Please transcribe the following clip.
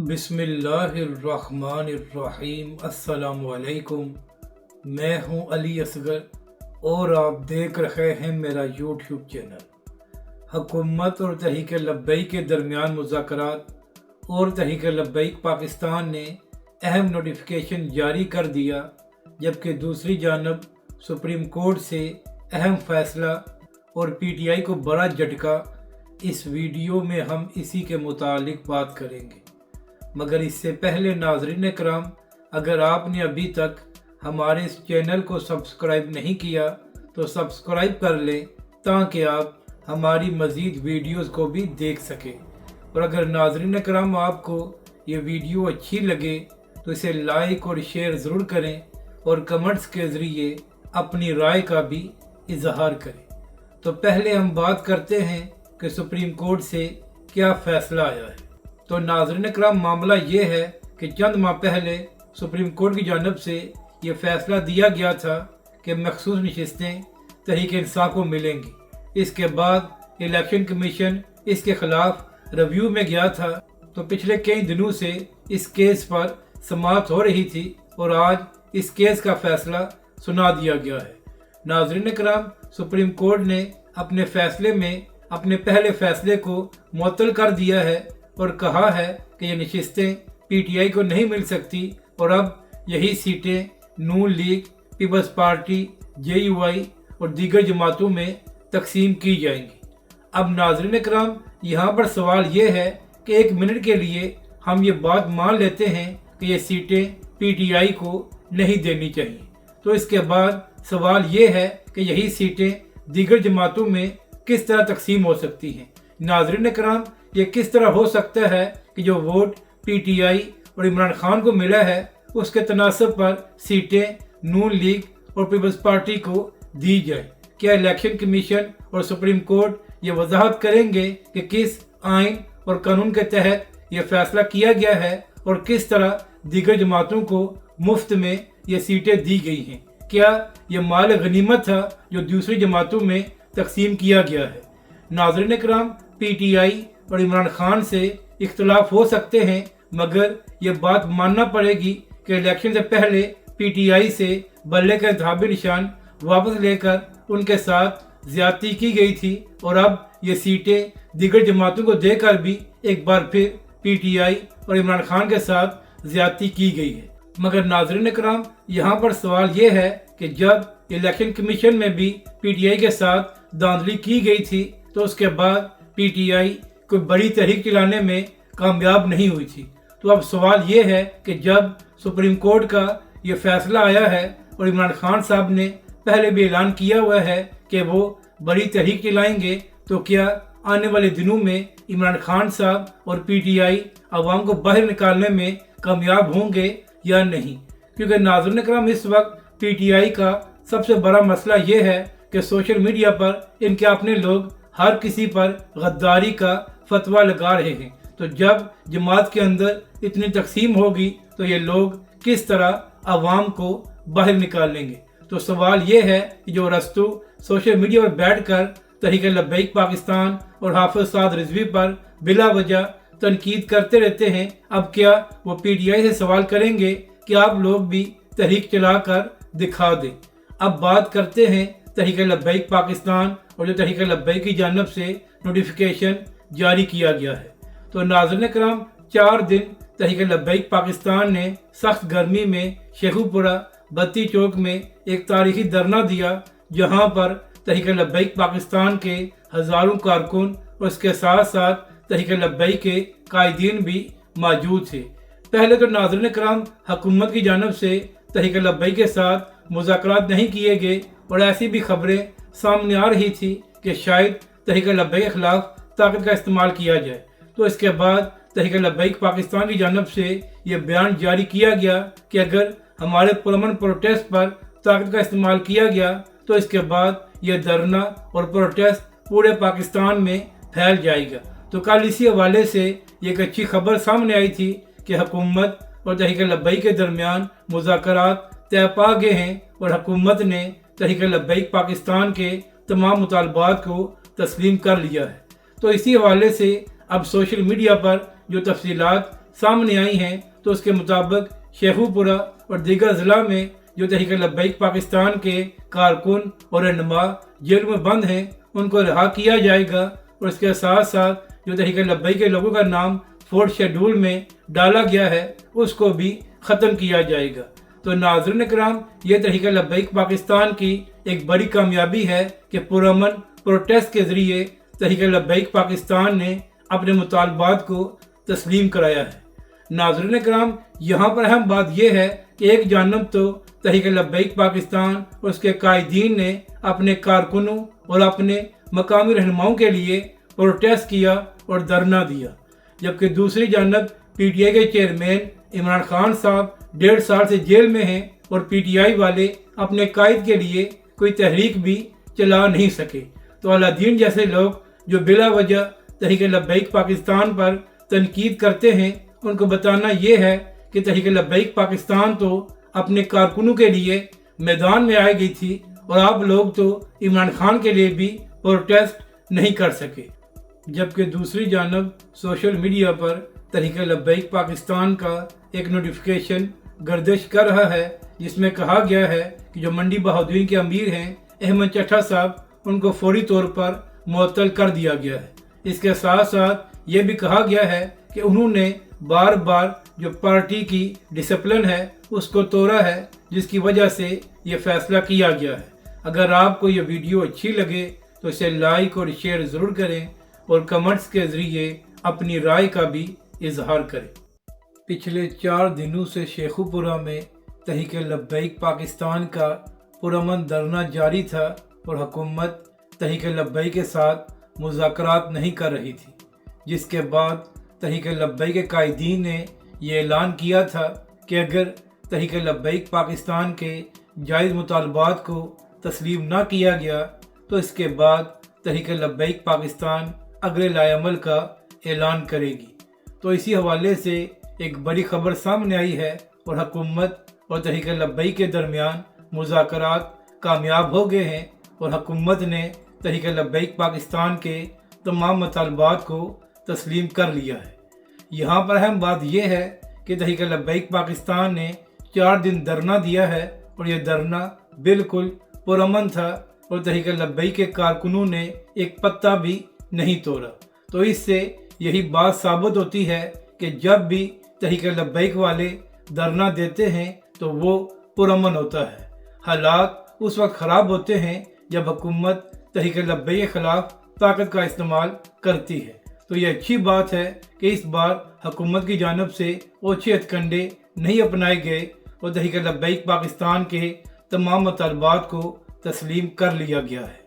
बिस्मिल्लाहिर्रहमानिर्रहीम। अस्सलाम वालेकुम। मैं हूं अली असगर और आप देख रहे हैं मेरा यूट्यूब चैनल। हुकूमत और तहरीक लब्बैक के दरमियान मुज़ाकरात और तहरीक लब्बैक पाकिस्तान ने अहम नोटिफिकेशन जारी कर दिया, जबकि दूसरी जानब सुप्रीम कोर्ट से अहम फैसला और पीटीआई को बड़ा झटका। इस वीडियो में हम इसी के मुतालिक बात करेंगे, मगर इससे पहले नाज़रीन कराम, अगर आपने अभी तक हमारे इस चैनल को सब्सक्राइब नहीं किया तो सब्सक्राइब कर लें ताकि आप हमारी मज़ीद वीडियोस को भी देख सकें। और अगर नाज़रीन कराम आपको ये वीडियो अच्छी लगे तो इसे लाइक और शेयर ज़रूर करें और कमेंट्स के ज़रिए अपनी राय का भी इजहार करें। तो पहले हम बात करते हैं कि सुप्रीम कोर्ट से क्या फ़ैसला आया है। तो नाज़रीन कराम, मामला ये है कि चंद माह पहले सुप्रीम कोर्ट की जानब से ये फ़ैसला दिया गया था कि मखसूस नशिस्तें तहरीक इंसाफ को मिलेंगी। इसके बाद इलेक्शन कमीशन इसके ख़िलाफ़ रिव्यू में गया था। तो पिछले कई दिनों से इस केस पर समाअत हो रही थी और आज इस केस का फ़ैसला सुना दिया गया है। नाज़रीन कराम, सुप्रीम कोर्ट ने अपने फ़ैसले में अपने पहले फ़ैसले को मुअत्तल कर दिया है और कहा है कि ये नशिस्तें पीटीआई को नहीं मिल सकती और अब यही सीटें नून लीग, पीपल्स पार्टी, जेयूआई और दीगर जमातों में तकसीम की जाएंगी। अब नाज़रीन कराम, यहाँ पर सवाल ये है कि एक मिनट के लिए हम ये बात मान लेते हैं कि ये सीटें पीटीआई को नहीं देनी चाहिए, तो इसके बाद सवाल ये है कि यही सीटें दीगर जमातों में किस तरह तकसीम हो सकती हैं। नाज़रीन कराम, ये किस तरह हो सकता है कि जो वोट पीटीआई और इमरान खान को मिला है उसके तनासब पर सीटें नून लीग और पीपल्स पार्टी को दी जाए। क्या इलेक्शन कमीशन और सुप्रीम कोर्ट ये वजाहत करेंगे कि किस आइन और कानून के तहत ये फैसला किया गया है और किस तरह दीगर जमातों को मुफ्त में ये सीटें दी गई हैं? क्या ये माल गनीमत था जो दूसरी जमातों में तकसीम किया गया है? नाज़रीन कराम, पीटीआई और इमरान खान से इख्तलाफ हो सकते हैं, मगर ये बात मानना पड़ेगी कि इलेक्शन से पहले पीटीआई से बल्ले का इंतखाबी निशान वापस लेकर उनके साथ ज्यादती की गई थी और अब ये सीटें दीगर जमातों को देकर भी एक बार फिर पीटीआई और इमरान खान के साथ ज्यादती की गई है। मगर नाज़रीन कराम, यहाँ पर सवाल ये है कि जब इलेक्शन कमीशन में भी पीटीआई के साथ धांधली की गई थी तो उसके बाद पीटीआई कोई बड़ी तहरीक चलाने में कामयाब नहीं हुई थी। तो अब सवाल ये है कि जब सुप्रीम कोर्ट का ये फैसला आया है और इमरान खान साहब ने पहले भी ऐलान किया हुआ है कि वो बड़ी तहरीक चलाएंगे, तो क्या आने वाले दिनों में इमरान खान साहब और पीटीआई अवाम को बाहर निकालने में कामयाब होंगे या नहीं? क्योंकि नाज़रीन कराम, इस वक्त पीटीआई का सबसे बड़ा मसला ये है कि सोशल मीडिया पर इनके अपने लोग हर किसी पर गद्दारी का फतवा लगा रहे हैं। तो जब जमात के अंदर इतनी तकसीम होगी तो ये लोग किस तरह अवाम को बाहर निकालेंगे? तो सवाल ये है कि जो रस्तू सोशल मीडिया पर बैठकर तहरीक लब्बैक पाकिस्तान और हाफिज साद रिजवी पर बिला वजह तनकीद करते रहते हैं, अब क्या वो पीटीआई से सवाल करेंगे कि आप लोग भी तहरीक चलाकर दिखा दें? अब बात करते हैं तहरीक लब्बैक पाकिस्तान और जो तहरीक लब्बैक की जानब से नोटिफिकेशन जारी किया गया है। तो नाज़रीन कराम, 4 दिन तहरीक लब्बैक पाकिस्तान ने सख्त गर्मी में शेखुपुरा बत्ती चौक में एक तारीखी धरना दिया, जहां पर तहरीक लब्बैक पाकिस्तान के हज़ारों कारकुन और उसके साथ साथ तहरीक लब्बैक के कायदीन भी मौजूद थे। पहले तो नाज़रीन कराम, हुकूमत की जानब से तहरीक लब्बैक के साथ मुज़ाकरात नहीं किए गए और ऐसी भी खबरें सामने आ रही थी कि शायद तहरीक लब्बैक के खिलाफ ताकत का इस्तेमाल किया जाए। तो इसके बाद तहरीक लब्बैक पाकिस्तान की जानब से ये बयान जारी किया गया कि अगर हमारे पुरअमन प्रोटेस्ट पर ताकत का इस्तेमाल किया गया तो इसके बाद ये धरना और प्रोटेस्ट पूरे पाकिस्तान में फैल जाएगा। तो कल इसी हवाले से एक अच्छी खबर सामने आई थी कि हुकूमत और तहरीक लब्बैक के दरमियान मुज़ाकरात तय पा गए हैं और हुकूमत ने तहरीक लब्बैक पाकिस्तान के तमाम मुतालबात को तस्लीम कर लिया है। तो इसी हवाले से अब सोशल मीडिया पर जो तफसीलात सामने आई हैं तो उसके मुताबिक शेखुपुरा और दीगर ज़िला में जो तहरीक लब्बैक पाकिस्तान के कारकुन और रहनुमा जेल में बंद हैं उनको रिहा किया जाएगा और इसके साथ साथ जो तहरीक लब्बैक के लोगों का नाम 4th शेड्यूल में डाला गया है उसको भी ख़त्म किया जाएगा। तो नाज़रीन किराम, ये तहरीक लब्बैक पाकिस्तान की एक बड़ी कामयाबी है कि पुरअमन प्रोटेस्ट के ज़रिए तहरीक लब्बैक पाकिस्तान ने अपने मुतालबात को तस्लीम कराया है। नाज़रीन किराम, यहाँ पर अहम बात यह है कि एक जानब तो तहरीक लब्बैक पाकिस्तान और उसके कायदीन ने अपने कारकुनों और अपने मकामी रहनुमाओं के लिए प्रोटेस्ट किया और धरना दिया, जबकि दूसरी जानब PTI के चेयरमैन इमरान खान साहब 1.5 साल से जेल में हैं और PTI वाले अपने कायद के लिए कोई तहरीक भी चला नहीं सके। तो अलादीन जैसे लोग जो बिला वजह तहरीक लब्बैक पाकिस्तान पर तनकीद करते हैं उनको बताना ये है कि तहरीक लब्बैक पाकिस्तान तो अपने कारकुनों के लिए मैदान में आई गई थी और आप लोग तो इमरान खान के लिए भी प्रोटेस्ट नहीं कर सके। जबकि दूसरी जानब सोशल मीडिया पर तहरीक लब्बैक पाकिस्तान का एक नोटिफिकेशन गर्दिश कर रहा है जिसमें कहा गया है कि जो मंडी बहादुरीन के अमीर हैं अहमद चट्टा साहब, उनको फौरी तौर पर मुअत्तल कर दिया गया है। इसके साथ साथ ये भी कहा गया है कि उन्होंने बार बार जो पार्टी की डिसिप्लिन है उसको तोड़ा है, जिसकी वजह से ये फैसला किया गया है। अगर आपको ये वीडियो अच्छी लगे तो इसे लाइक और शेयर ज़रूर करें और कमेंट्स के ज़रिए अपनी राय का भी इजहार करें। पिछले 4 दिनों से शेखुपुरा में तहरीक लब्बैक पाकिस्तान का पुरअमन धरना जारी था और हुकूमत तहरीक लब्बैक के साथ मुज़ाकरात नहीं कर रही थी, जिसके बाद तहरीक लब्बैक के कायदीन ने यह ऐलान किया था कि अगर तहरीक लब्बैक पाकिस्तान के जायज़ मुतालबात को तस्लीम ना किया गया तो इसके बाद तहरीक लब्बैक पाकिस्तान अगले लाएअमल का ऐलान करेगी। तो इसी हवाले से एक बड़ी खबर सामने आई है और हुकूमत और तहरीक लब्बैक के दरमियान मुज़ाकरात कामयाब हो गए हैं और हुकूमत ने तहरीक लब्बैक पाकिस्तान के तमाम मुतालबात को तस्लीम कर लिया है। यहाँ पर अहम बात यह है कि तहरीक लब्बैक पाकिस्तान ने 4 दिन धरना दिया है और यह धरना बिल्कुल पुरअमन था और तहरीक लब्बैक के कारकुनों ने एक पत्ता भी नहीं तोड़ा। तो इससे यही बात साबित होती है कि जब भी तहरीक लब्बैक वाले धरना देते हैं तो वो पुरअमन होता है। हालात उस वक्त ख़राब होते हैं जब हुकूमत तहरीक लब्बैक के ख़िलाफ़ ताकत का इस्तेमाल करती है। तो ये अच्छी बात है कि इस बार हुकूमत की जानिब से ओछे हथकंडे नहीं अपनाए गए और तहरीक लब्बैक पाकिस्तान के तमाम मुतालबात को तस्लीम कर लिया गया है।